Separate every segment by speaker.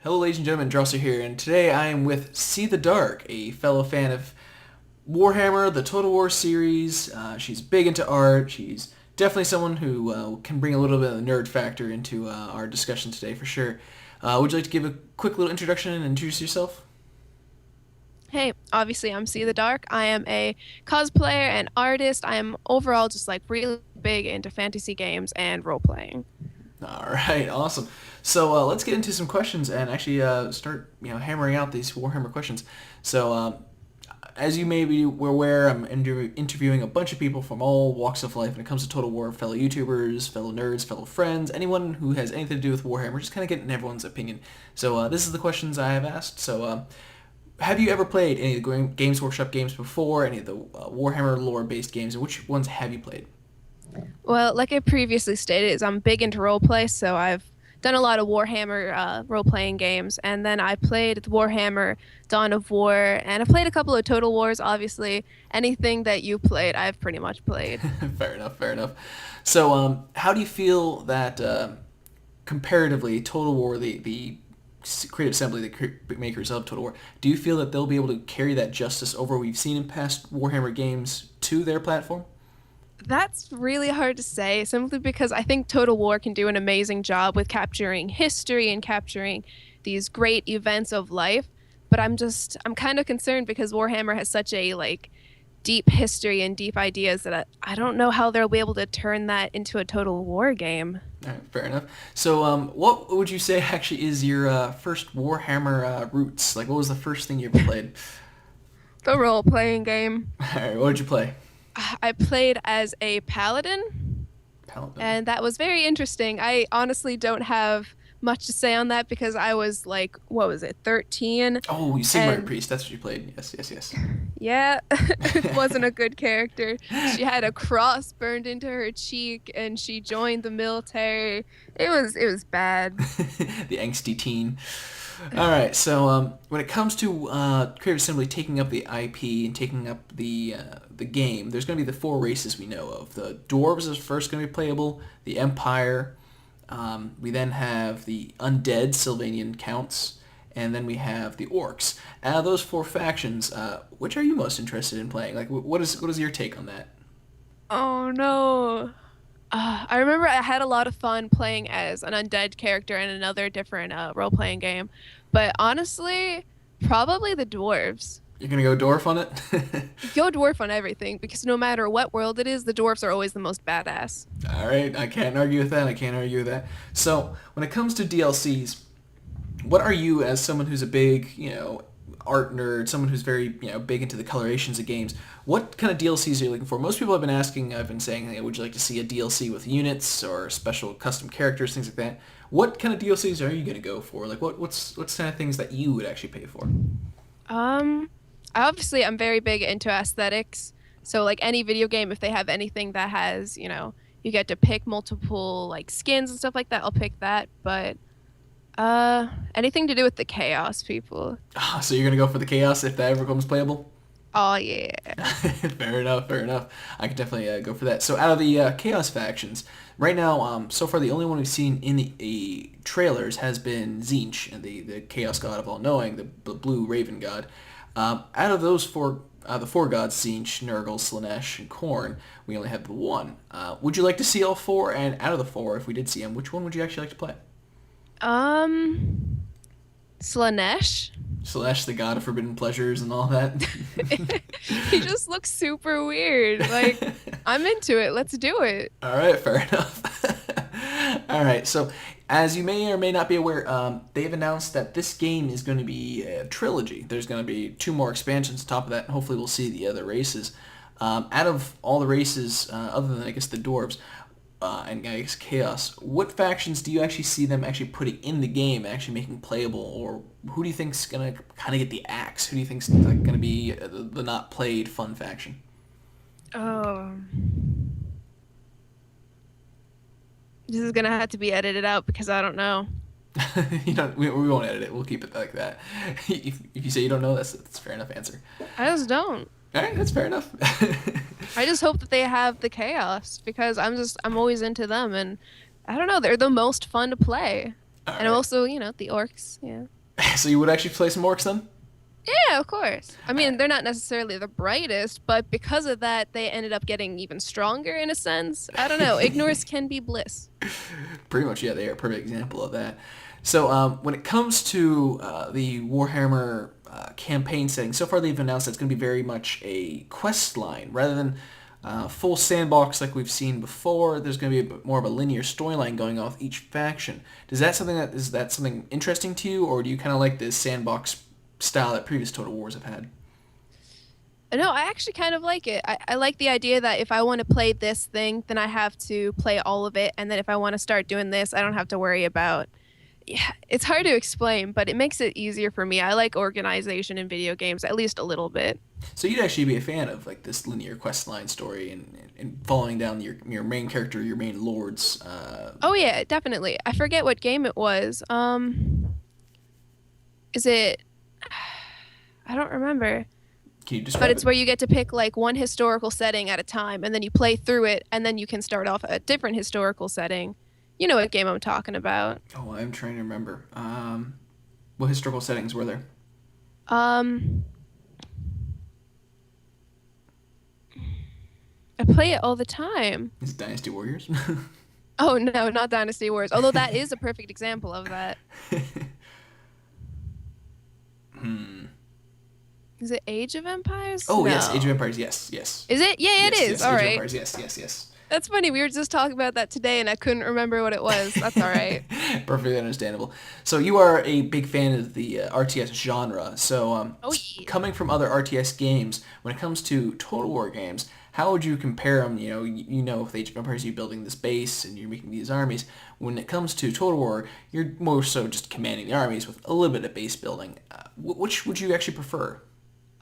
Speaker 1: Hello, ladies and gentlemen, Drahcir here, and today I am with Siethedark, a fellow fan of Warhammer, the Total War series. She's big into art. She's definitely someone who can bring a little bit of the nerd factor into our discussion today, for sure. Would you like to give a quick little introduction and introduce yourself?
Speaker 2: Hey, obviously I'm Siethedark. I am a cosplayer and artist. I am overall just like really big into fantasy games and role playing.
Speaker 1: All right, awesome. So let's get into some questions and actually start, hammering out these Warhammer questions. So as you may be aware, I'm interviewing a bunch of people from all walks of life when it comes to Total War, fellow YouTubers, fellow nerds, fellow friends, anyone who has anything to do with Warhammer, just kind of getting everyone's opinion. So this is the questions I have asked. So have you ever played any of the Games Workshop games before, any of the Warhammer lore-based games, and which ones have you played?
Speaker 2: Well, like I previously stated, is I'm big into role play, so I've done a lot of Warhammer role playing games, and then I played the Warhammer Dawn of War, and I played a couple of Total Wars. Obviously, anything that you played, I've pretty much played.
Speaker 1: Fair enough, fair enough. So how do you feel that comparatively Total War, the creative assembly, the makers of Total War, do you feel that they'll be able to carry that justice over we've seen in past Warhammer games to their platform?
Speaker 2: That's really hard to say, simply because I think Total War can do an amazing job with capturing history and capturing these great events of life. But I'm kind of concerned because Warhammer has such a deep history and deep ideas that I don't know how they'll be able to turn that into a Total War game.
Speaker 1: All right, fair enough. So what would you say actually is your first Warhammer roots? Like, what was the first thing you ever played?
Speaker 2: The role playing game.
Speaker 1: All right, what did you play?
Speaker 2: I played as a paladin,
Speaker 1: Paladin.
Speaker 2: and that was very interesting. I honestly don't have much to say on that because I was like, what was it, 13?
Speaker 1: Oh, you Sigmar
Speaker 2: And
Speaker 1: Priest. That's what you played. Yes, yes, yes.
Speaker 2: yeah, it wasn't a good character. She had a cross burned into her cheek and she joined the military. It was bad.
Speaker 1: The angsty teen. All right, so when it comes to Creative Assembly taking up the IP and taking up the game, there's going to be the four races we know of. The dwarves is first going to be playable. The Empire. We then have the undead Sylvanian counts, and then we have the orcs. Out of those four factions, which are you most interested in playing? Like, what is your take on that?
Speaker 2: Oh no. I remember I had a lot of fun playing as an undead character in another different role-playing game, but honestly, probably the dwarves.
Speaker 1: You're gonna go dwarf on it?
Speaker 2: Go dwarf on everything because no matter what world it is, the dwarves are always the most badass.
Speaker 1: All right, I can't argue with that. I can't argue with that. So when it comes to DLCs, what are you, as someone who's a big, art nerd, someone who's very, big into the colorations of games, what kind of DLCs are you looking for? Most people have been asking, I've been saying, hey, would you like to see a DLC with units or special custom characters, things like that? What kind of DLCs are you going to go for? Like, what's kind of things that you would actually pay for?
Speaker 2: Um, obviously I'm very big into aesthetics. So like any video game, if they have anything that has, you get to pick multiple like skins and stuff like that, I'll pick that. But anything to do with the chaos people.
Speaker 1: Ah, so you're going to go for the chaos if that ever becomes playable?
Speaker 2: Oh yeah.
Speaker 1: Fair enough, fair enough. I could definitely go for that. So out of the Chaos factions, right now, so far the only one we've seen in the trailers has been Tzeentch, the Chaos God of All-Knowing, the blue Raven God. Out of those four, the four gods, Tzeentch, Nurgle, Slaanesh, and Khorne, we only have the one. Would you like to see all four? And out of the four, if we did see them, which one would you actually like to play?
Speaker 2: Um, Slanesh.
Speaker 1: Slash, the god of forbidden pleasures and all that.
Speaker 2: He just looks super weird. Like, I'm into it. Let's do it.
Speaker 1: All right, fair enough. All right, so as you may or may not be aware, they've announced that this game is going to be a trilogy. There's going to be two more expansions on top of that, and hopefully we'll see the other races. Out of all the races, other than I guess the dwarves, and I guess Chaos, what factions do you actually see them actually putting in the game, actually making playable, or who do you think's gonna kind of get the axe? Who do you think's like, gonna be the not played fun faction?
Speaker 2: Oh, this is gonna have to be edited out because I don't know.
Speaker 1: We won't edit it. We'll keep it like that. If you say you don't know, that's a fair enough answer.
Speaker 2: I just don't.
Speaker 1: All right, that's fair enough.
Speaker 2: I just hope that they have the chaos because I'm always into them and I don't know, they're the most fun to play.
Speaker 1: All
Speaker 2: And
Speaker 1: right.
Speaker 2: also, the orcs. Yeah.
Speaker 1: So you would actually play some orcs then?
Speaker 2: Yeah, of course. I
Speaker 1: All
Speaker 2: mean,
Speaker 1: right.
Speaker 2: they're not necessarily the brightest, but because of that, they ended up getting even stronger in a sense. I don't know. Ignorance can be bliss.
Speaker 1: Pretty much, yeah, they are a perfect example of that. So when it comes to the Warhammer campaign setting, so far they've announced that it's going to be very much a quest line rather than full sandbox like we've seen before. There's going to be a bit more of a linear storyline going on with each faction. Is that something interesting to you, or do you kind of like this sandbox style that previous Total Wars have had?
Speaker 2: No, I actually kind of like it. I like the idea that if I want to play this thing, then I have to play all of it. And then if I want to start doing this, I don't have to worry about. Yeah, it's hard to explain, but it makes it easier for me. I like organization in video games, at least a little bit.
Speaker 1: So you'd actually be a fan of like this linear quest line story and following down your main character, your main lords.
Speaker 2: Oh yeah, definitely. I forget what game it was. Is it? I don't remember.
Speaker 1: Can you
Speaker 2: But
Speaker 1: describe
Speaker 2: it's
Speaker 1: it?
Speaker 2: where you get to pick like one historical setting at a time, and then you play through it, and then you can start off a different historical setting. You know what game I'm talking about.
Speaker 1: Oh, I'm trying to remember. What historical settings were there?
Speaker 2: Um, I play it all the time.
Speaker 1: Is it Dynasty Warriors?
Speaker 2: Oh no, not Dynasty Wars. Although that is a perfect example of that.
Speaker 1: Hmm.
Speaker 2: Is it Age of Empires?
Speaker 1: Oh yes, Age of
Speaker 2: No.
Speaker 1: Empires. Yes, yes,
Speaker 2: Is it? Yeah, it
Speaker 1: yes,
Speaker 2: is.
Speaker 1: yes.
Speaker 2: All
Speaker 1: Age of
Speaker 2: right.
Speaker 1: Empires. Yes, yes, yes.
Speaker 2: That's funny. We were just talking about that today, and I couldn't remember what it was. That's all right.
Speaker 1: Perfectly understandable. So you are a big fan of the RTS genre. So
Speaker 2: Oh yeah.
Speaker 1: coming from other RTS games, when it comes to Total War games, how would you compare them? With Age of Empires, you're building this base and you're making these armies. When it comes to Total War, you're more so just commanding the armies with a little bit of base building. Which would you actually prefer?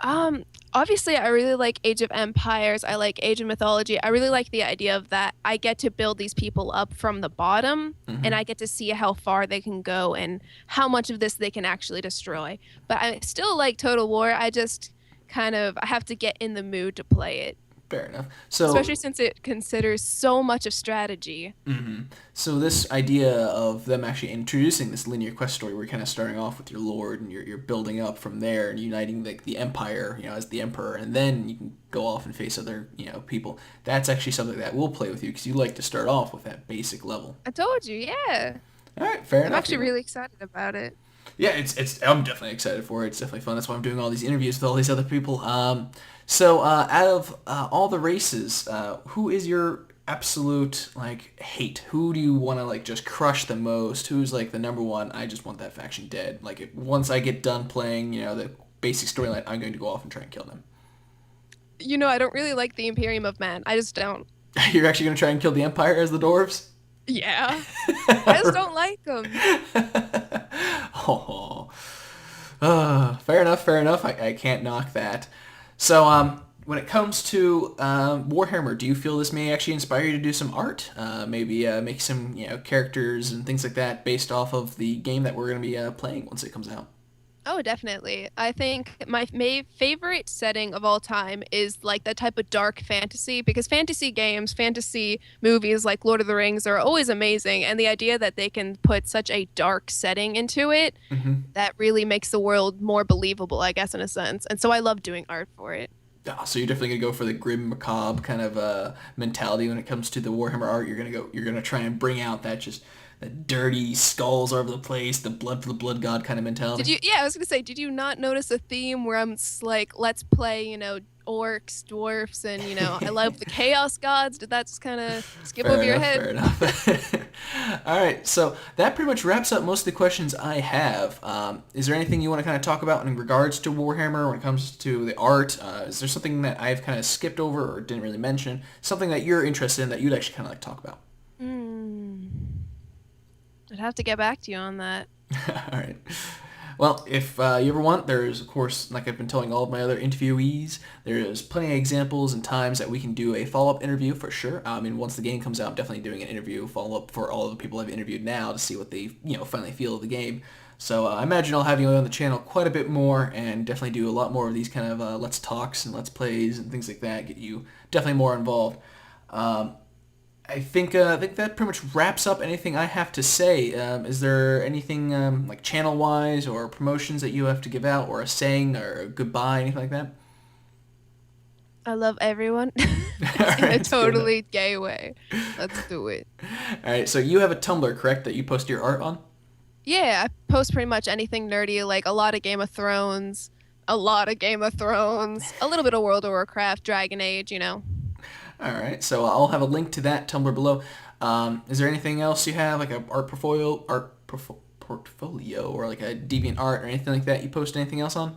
Speaker 2: Um, Obviously, I really like Age of Empires. I like Age of Mythology. I really like the idea of that I get to build these people up from the bottom and
Speaker 1: Hmm.
Speaker 2: I get to see how far they can go and how much of this they can actually destroy. But I still like Total War. I just I have to get in the mood to play it,
Speaker 1: Fair enough. So
Speaker 2: especially since it considers so much of strategy.
Speaker 1: So this idea of them actually introducing this linear quest story, where you're kind of starting off with your lord and you're building up from there and uniting the empire, as the emperor, and then you can go off and face other, people. That's actually something that will play with you because you like to start off with that basic level.
Speaker 2: I told you, yeah.
Speaker 1: All right, fair
Speaker 2: I'm
Speaker 1: enough.
Speaker 2: actually really excited about it.
Speaker 1: Yeah, it's I'm definitely excited for it. It's definitely fun. That's why I'm doing all these interviews with all these other people. So out of all the races, who is your absolute like hate? Who do you want to like just crush the most? Who's like the number one? I just want that faction dead. Like once I get done playing, the basic storyline, I'm going to go off and try and kill them.
Speaker 2: I don't really like the Imperium of Man. I just don't.
Speaker 1: You're actually going to try and kill the Empire as the dwarves?
Speaker 2: Yeah. I just don't like them.
Speaker 1: Oh, fair enough. Fair enough. I can't knock that. So, when it comes to Warhammer, do you feel this may actually inspire you to do some art? Maybe make some characters and things like that based off of the game that we're going to be playing once it comes out.
Speaker 2: Oh, definitely. I think my favorite setting of all time is like the type of dark fantasy because fantasy games, fantasy movies like Lord of the Rings are always amazing. And the idea that they can put such a dark setting into it,
Speaker 1: Hmm.
Speaker 2: that really makes the world more believable, I guess, in a sense. And so I love doing art for it.
Speaker 1: So you're definitely gonna go for the grim, macabre kind of mentality when it comes to the Warhammer art. You're gonna try and bring out that just the dirty skulls all over the place, the blood for the blood god kind of mentality.
Speaker 2: Yeah, I was gonna say, did you not notice a theme where like, let's play, orcs, dwarfs, and, I love the chaos gods? Did that just kind of skip
Speaker 1: Fair
Speaker 2: over your
Speaker 1: enough,
Speaker 2: head?
Speaker 1: fair enough. All right, so that pretty much wraps up most of the questions I have. Is there anything you want to kind of talk about in regards to Warhammer when it comes to the art? Is there something that I've kind of skipped over or didn't really mention? Something that you're interested in that you'd actually kind of like to talk about?
Speaker 2: Hmm. I'd have to get back to you on that.
Speaker 1: All right. Well, if you ever want, there's, of course, like I've been telling all of my other interviewees, there's plenty of examples and times that we can do a follow-up interview for sure. I mean, once the game comes out, I'm definitely doing an interview follow-up for all of the people I've interviewed now to see what they, finally feel of the game. So I imagine I'll have you on the channel quite a bit more and definitely do a lot more of these kind of let's talks and let's plays and things like that, get you definitely more involved. Um, I think that pretty much wraps up anything I have to say. Is there anything like channel wise or promotions that you have to give out, or a saying or a goodbye, anything like that?
Speaker 2: I love everyone
Speaker 1: All
Speaker 2: in
Speaker 1: right,
Speaker 2: a
Speaker 1: it's good enough.
Speaker 2: totally gay way. Let's do it.
Speaker 1: All right, so you have a Tumblr, correct, that you post your art on?
Speaker 2: Yeah, I post pretty much anything nerdy, like a lot of Game of Thrones, a lot of Game of Thrones, a little bit of World of Warcraft, Dragon Age.
Speaker 1: All right, so I'll have a link to that Tumblr below. Is there anything else you have, like a portfolio, or like a deviant art or anything like that? You post anything else on?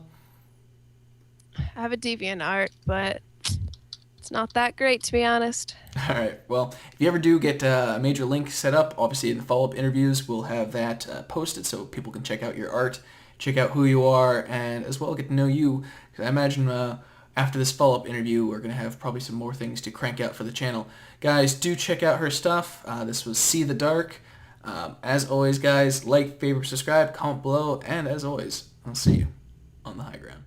Speaker 2: I have a deviant art, but it's not that great to be honest.
Speaker 1: All right. Well, if you ever do get a major link set up, obviously in the follow-up interviews, we'll have that posted so people can check out your art, check out who you are, and as well get to know you. 'Cause I imagine after this follow-up interview, we're going to have probably some more things to crank out for the channel. Guys, do check out her stuff. This was Siethedark. As always, guys, like, favorite, subscribe, comment below, and as always, I'll see you on the high ground.